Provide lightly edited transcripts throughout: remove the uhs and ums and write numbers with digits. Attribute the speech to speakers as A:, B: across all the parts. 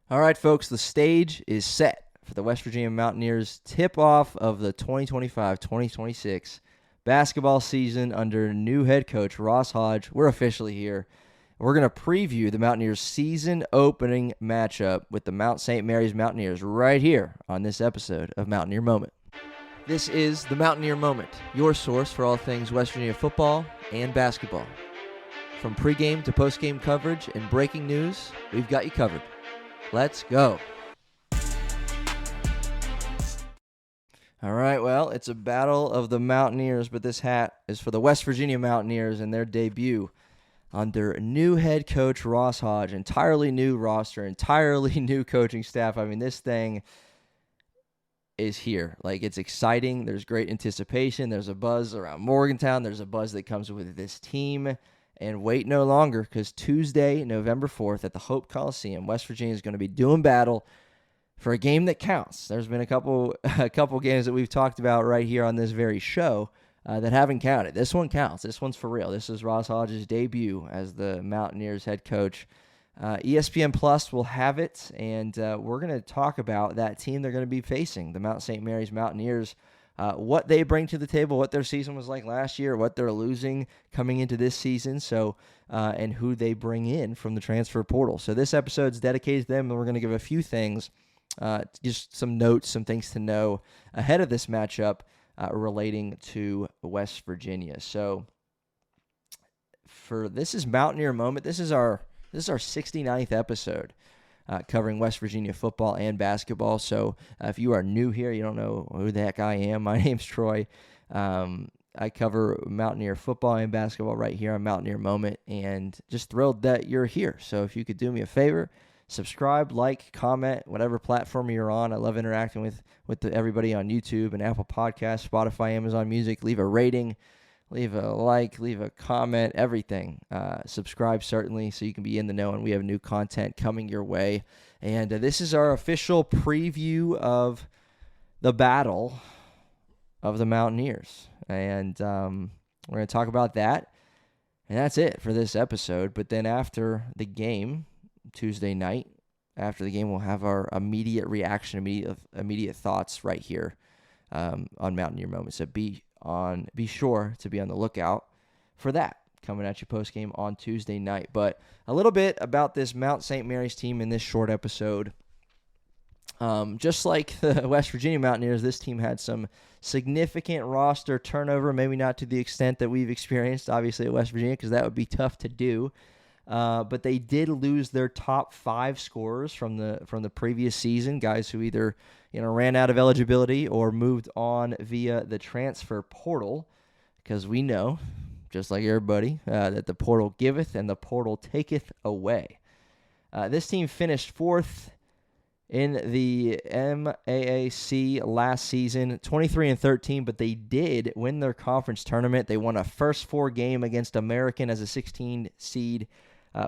A: All right, folks, the stage is set for the West Virginia Mountaineers tip-off of the 2025-2026 basketball season under new head coach Ross Hodge. We're officially here. We're going to preview the Mountaineers' season-opening matchup with the Mount St. Mary's Mountaineers right here on this episode of Mountaineer Moment. This is the Mountaineer Moment, your source for all things West Virginia football and basketball. From pregame to postgame coverage and breaking news, we've got you covered. Let's go. All right, well, it's a battle of the Mountaineers, but this hat is for the West Virginia Mountaineers and their debut under new head coach Ross Hodge. Entirely new roster, entirely new coaching staff. I mean, this thing is here. Like, it's exciting. There's great anticipation. There's a buzz around Morgantown. There's a buzz that comes with this team. And wait no longer, because Tuesday, November 4th at the Hope Coliseum, West Virginia is going to be doing battle for a game that counts. There's been a couple games that we've talked about right here on this very show that haven't counted. This one counts. This one's for real. This is Ross Hodge's debut as the Mountaineers head coach. ESPN Plus will have it, and we're going to talk about that team they're going to be facing, the Mount St. Mary's Mountaineers. What they bring to the table, what their season was like last year, what they're losing coming into this season, and who they bring in from the transfer portal. So this episode's dedicated to them, and we're going to give a few things, just some notes, some things to know ahead of this matchup relating to West Virginia. So this is Mountaineer Moment. This is our 69th episode. Covering West Virginia football and basketball. So if you are new here, you don't know who the heck I am. My name's Troy. I cover Mountaineer football and basketball right here on Mountaineer Moment, and just thrilled that you're here. So if you could do me a favor, subscribe, like, comment, whatever platform you're on. I love interacting with everybody on YouTube and Apple Podcasts, Spotify, Amazon Music. Leave a rating. Leave a like, leave a comment, everything. Subscribe, certainly, so you can be in the know, and we have new content coming your way. And this is our official preview of the battle of the Mountaineers. And we're going to talk about that. And that's it for this episode. But then after the game, Tuesday night, after the game, we'll have our immediate reaction, immediate thoughts right here on Mountaineer Moments. So be sure to be on the lookout for that coming at you post game on Tuesday night. But a little bit about this Mount St. Mary's team in this short episode. Just like the West Virginia Mountaineers, this team had some significant roster turnover, maybe not to the extent that we've experienced, obviously, at West Virginia, because that would be tough to do. But they did lose their top 5 scorers from the previous season, guys who either ran out of eligibility or moved on via the transfer portal, because we know, just like everybody, that the portal giveth and the portal taketh away. This team finished 4th in the MAAC last season, 23-13, but they did win their conference tournament. They won a first 4 game against American as a 16 seed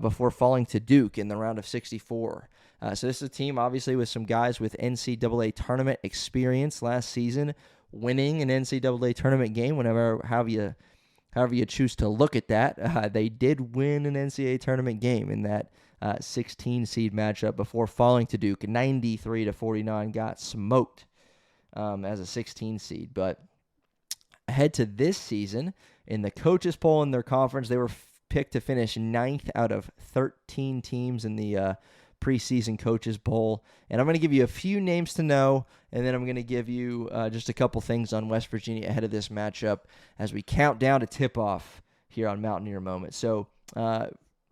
A: before falling to Duke in the round of 64. So this is a team, obviously, with some guys with NCAA tournament experience last season, winning an NCAA tournament game, however you choose to look at that. They did win an NCAA tournament game in that 16 seed matchup before falling to Duke. 93-49, got smoked as a 16 seed. But ahead to this season, in the coaches poll in their conference, they were picked to finish 9th out of 13 teams in the preseason coaches poll. And I'm going to give you a few names to know, and then I'm going to give you just a couple things on West Virginia ahead of this matchup as we count down to tip-off here on Mountaineer Moment. So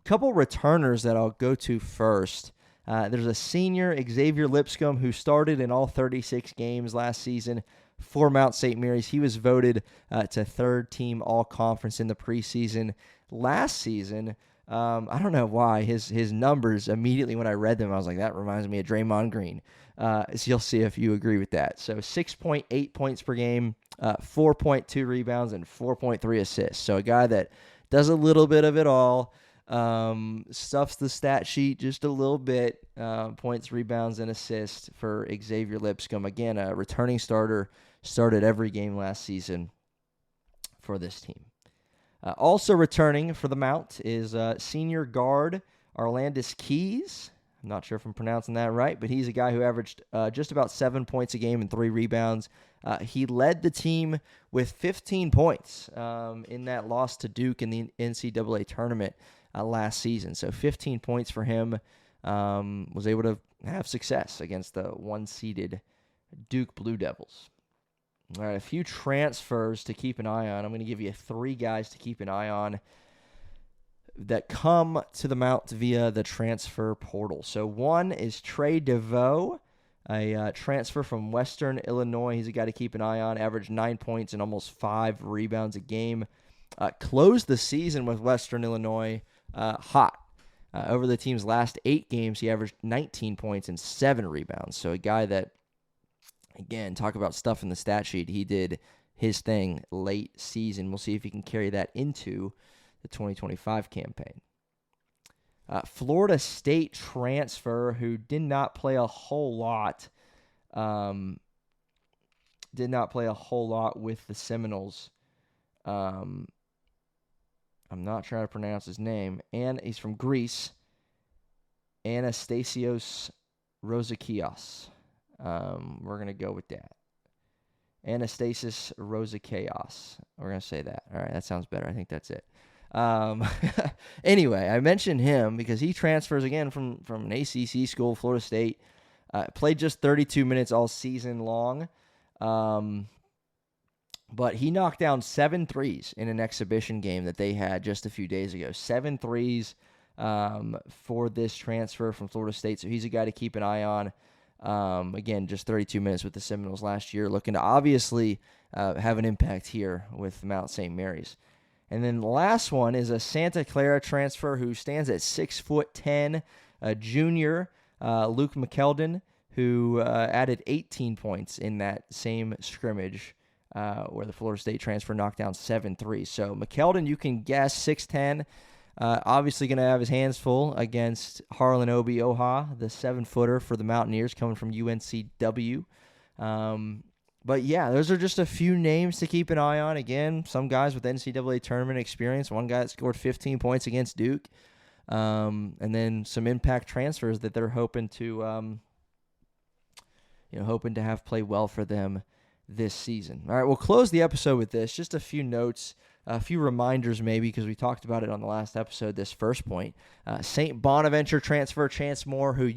A: couple returners that I'll go to first. There's a senior, Xavier Lipscomb, who started in all 36 games last season for Mount St. Mary's. He was voted to third-team all-conference in the preseason. Last season, I don't know why, his numbers, immediately when I read them, I was like, that reminds me of Draymond Green. So you'll see if you agree with that. So 6.8 points per game, 4.2 rebounds, and 4.3 assists. So a guy that does a little bit of it all, stuffs the stat sheet just a little bit, points, rebounds, and assists for Xavier Lipscomb. Again, a returning starter, started every game last season for this team. Also returning for the Mount is senior guard Arlandis Keys. I'm not sure if I'm pronouncing that right, but he's a guy who averaged just about 7 points a game and 3 rebounds. He led the team with 15 points in that loss to Duke in the NCAA tournament last season. So 15 points for him. Was able to have success against the one-seeded Duke Blue Devils. All right, a few transfers to keep an eye on. I'm going to give you 3 guys to keep an eye on that come to the Mount via the transfer portal. So one is Trey DeVoe, a transfer from Western Illinois. He's a guy to keep an eye on. Averaged 9 points and almost 5 rebounds a game. Closed the season with Western Illinois hot. Over the team's last 8 games, he averaged 19 points and 7 rebounds. So a guy that, again, talk about stuff in the stat sheet. He did his thing late season. We'll see if he can carry that into the 2025 campaign. Florida State transfer who did not play a whole lot. With the Seminoles. I'm not trying to pronounce his name. And he's from Greece. Anastasios Rosakios. We're going to go with that. Anastasios Rosakios. We're going to say that. All right, that sounds better. I think that's it. Anyway, I mentioned him because he transfers again from an ACC school, Florida State. Played just 32 minutes all season long. But he knocked down 7 threes in an exhibition game that they had just a few days ago. 7 threes for this transfer from Florida State. So he's a guy to keep an eye on. Again, just 32 minutes with the Seminoles last year. Looking to obviously have an impact here with Mount St. Mary's. And then the last one is a Santa Clara transfer who stands at 6'10", a junior, Luke McKeldin, who added 18 points in that same scrimmage where the Florida State transfer knocked down 7 threes. So McKeldin, you can guess 6'10", obviously going to have his hands full against Harlan Obi-Oha, the 7-footer for the Mountaineers coming from UNCW. But yeah, those are just a few names to keep an eye on. Again, some guys with NCAA tournament experience. One guy that scored 15 points against Duke. And then some impact transfers that they're hoping to have play well for them this season. All right, we'll close the episode with this. Just a few notes, a few reminders maybe, because we talked about it on the last episode, this first point. St. Bonaventure transfer Chance Moore, who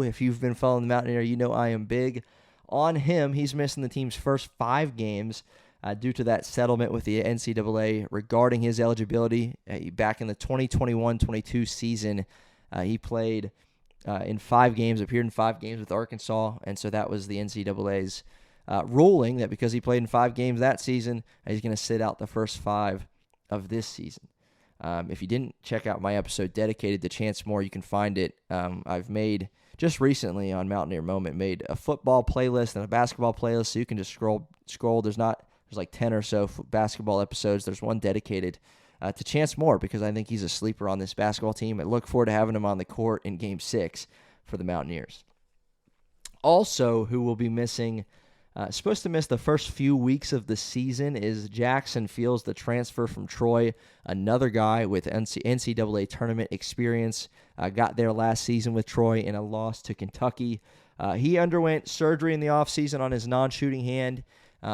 A: if you've been following the Mountaineer, I am big on him. He's missing the team's first 5 games due to that settlement with the NCAA regarding his eligibility. Back in the 2021-22 season, he played in 5 games, appeared in 5 games with Arkansas, and so that was the NCAA's ruling that because he played in 5 games that season, he's going to sit out the first 5 of this season. If you didn't check out my episode dedicated to Chance Moore, you can find it. I've made just recently on Mountaineer Moment, made a football playlist and a basketball playlist, so you can just scroll. There's like 10 or so basketball episodes. There's one dedicated to Chance Moore because I think he's a sleeper on this basketball team. I look forward to having him on the court in Game 6 for the Mountaineers. Also, who will be missing, supposed to miss the first few weeks of the season, is Jackson Fields, the transfer from Troy, another guy with NCAA tournament experience. Got there last season with Troy in a loss to Kentucky. He underwent surgery in the offseason on his non-shooting hand,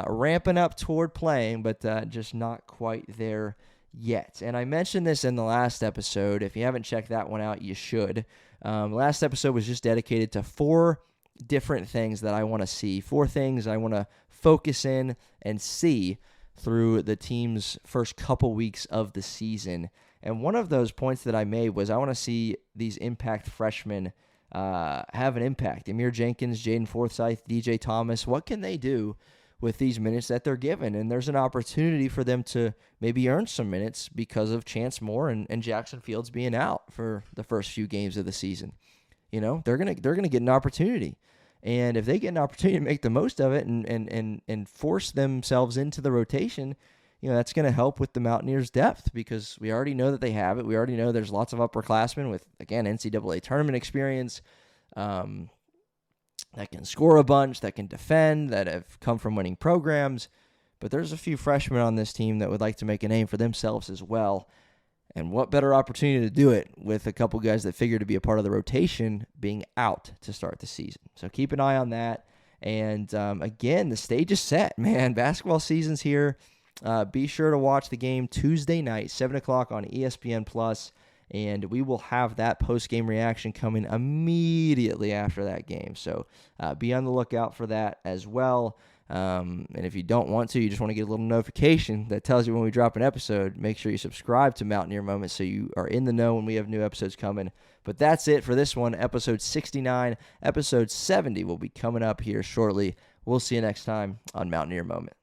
A: ramping up toward playing, but just not quite there yet. And I mentioned this in the last episode. If you haven't checked that one out, you should. Last episode was just dedicated to 4 different things that I want to see, 4 things I want to focus in and see through the team's first couple weeks of the season. And one of those points that I made was I want to see these impact freshmen have an impact. Amir Jenkins, Jaden Forsyth, DJ Thomas, what can they do with these minutes that they're given? And there's an opportunity for them to maybe earn some minutes because of Chance Moore and Jackson Fields being out for the first few games of the season. They're gonna get an opportunity. And if they get an opportunity to make the most of it and force themselves into the rotation, that's going to help with the Mountaineers' depth because we already know that they have it. We already know there's lots of upperclassmen with, again, NCAA tournament experience that can score a bunch, that can defend, that have come from winning programs. But there's a few freshmen on this team that would like to make a name for themselves as well. And what better opportunity to do it with a couple guys that figure to be a part of the rotation being out to start the season. So keep an eye on that. And again, the stage is set, man. Basketball season's here. Be sure to watch the game Tuesday night, 7 o'clock on ESPN+. And we will have that post-game reaction coming immediately after that game. So be on the lookout for that as well. And if you don't want to, you just want to get a little notification that tells you when we drop an episode, make sure you subscribe to Mountaineer Moment so you are in the know when we have new episodes coming. But that's it for this one, episode 69. Episode 70 will be coming up here shortly. We'll see you next time on Mountaineer Moment.